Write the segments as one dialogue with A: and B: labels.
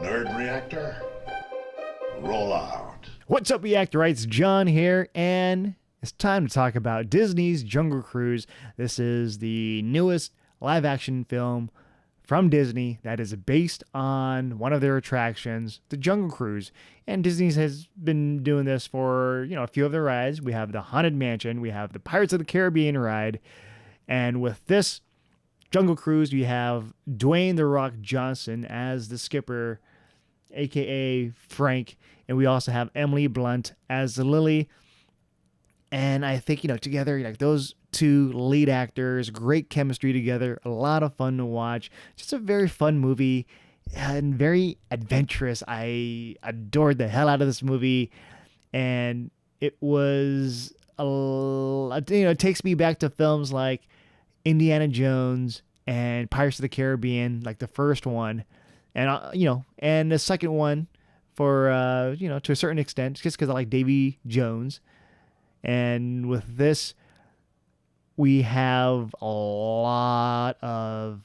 A: Nerd reactor, roll out.
B: What's up, Reactorites? John here, and it's time to talk about Disney's Jungle Cruise. This is the newest live-action film from Disney that is based on one of their attractions, the Jungle Cruise. And Disney has been doing this for, a few of their rides. We have the Haunted Mansion, we have the Pirates of the Caribbean ride, and with this Jungle Cruise, you have Dwayne "The Rock" Johnson as the skipper, aka Frank, and we also have Emily Blunt as the Lily. And I think, together, like those two lead actors, great chemistry together, a lot of fun to watch. Just a very fun movie and very adventurous. I adored the hell out of this movie, and it was it takes me back to films like Indiana Jones and Pirates of the Caribbean, like the first one, and and the second one for to a certain extent, just because I like Davy Jones. And with this, we have a lot of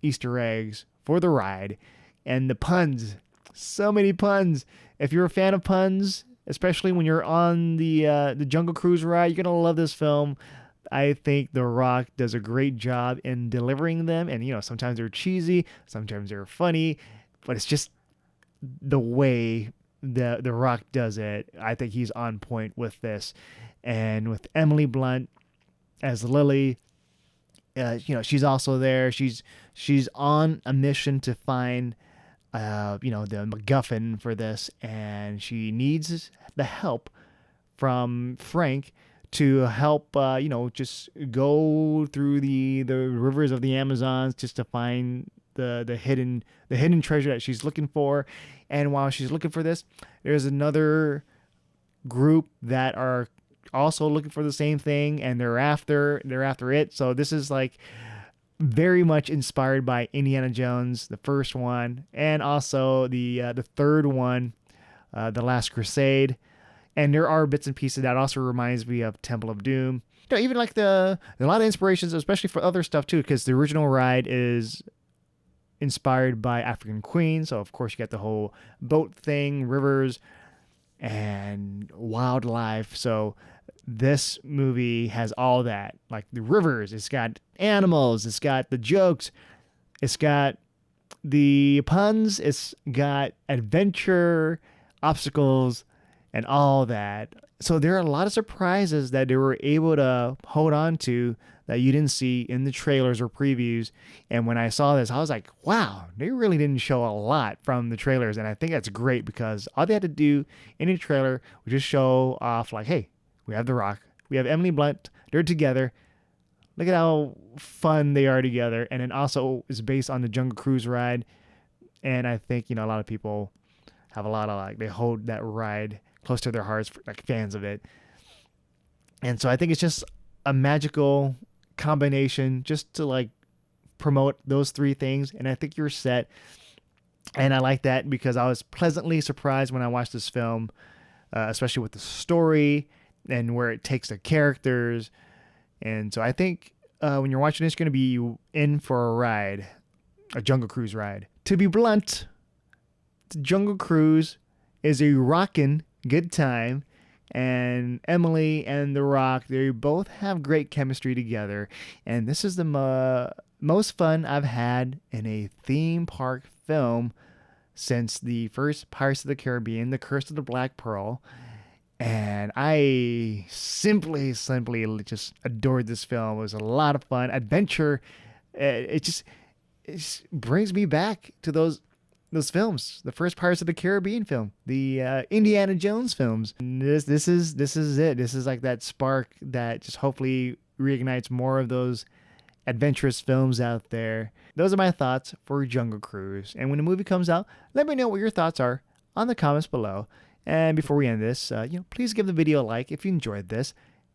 B: Easter eggs for the ride, and the puns, so many puns. If you're a fan of puns, especially when you're on the Jungle Cruise ride, you're gonna love this film. I think The Rock does a great job in delivering them, and sometimes they're cheesy, sometimes they're funny, but it's just the way the Rock does it. I think he's on point with this. And with Emily Blunt as Lily, she's also there. She's on a mission to find the MacGuffin for this, and she needs the help from Frank to help just go through the rivers of the Amazons just to find the hidden treasure that she's looking for. And while she's looking for this, there's another group that are also looking for the same thing, and they're after it. So this is like very much inspired by Indiana Jones, the first one, and also the third one, The Last Crusade. And there are bits and pieces that also reminds me of Temple of Doom. Even like a lot of inspirations, especially for other stuff too, because the original ride is inspired by African Queen. So of course you got the whole boat thing, rivers, and wildlife. So this movie has all that, like the rivers. It's got animals. It's got the jokes. It's got the puns. It's got adventure, obstacles, and all that. So there are a lot of surprises that they were able to hold on to that you didn't see in the trailers or previews. And when I saw this, I was like, wow, they really didn't show a lot from the trailers. And I think that's great, because all they had to do in a trailer was just show off like, hey, we have The Rock, we have Emily Blunt, they're together. Look at how fun they are together. And it also is based on the Jungle Cruise ride. And I think, a lot of people have a lot of they hold that ride close to their hearts, for, fans of it. And so I think it's just a magical combination just to promote those three things. And I think you're set. And I like that because I was pleasantly surprised when I watched this film, especially with the story and where it takes the characters. And so I think when you're watching this, you're going to be in for a ride, a Jungle Cruise ride. To be blunt, the Jungle Cruise is a rockin' good time, and Emily and The Rock, they both have great chemistry together, and this is the most fun I've had in a theme park film since the first Pirates of the Caribbean, The Curse of the Black Pearl. And I simply just adored this film. It was a lot of fun, adventure. It just brings me back to those films, the first Pirates of the Caribbean film, the Indiana Jones films. And this is it. This is like that spark that just hopefully reignites more of those adventurous films out there. Those are my thoughts for Jungle Cruise. And when the movie comes out, let me know what your thoughts are on the comments below. And before we end this, please give the video a like if you enjoyed this,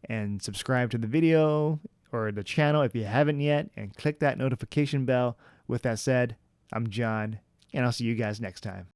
B: and subscribe to the video or the channel if you haven't yet, and click that notification bell. With that said, I'm John, and I'll see you guys next time.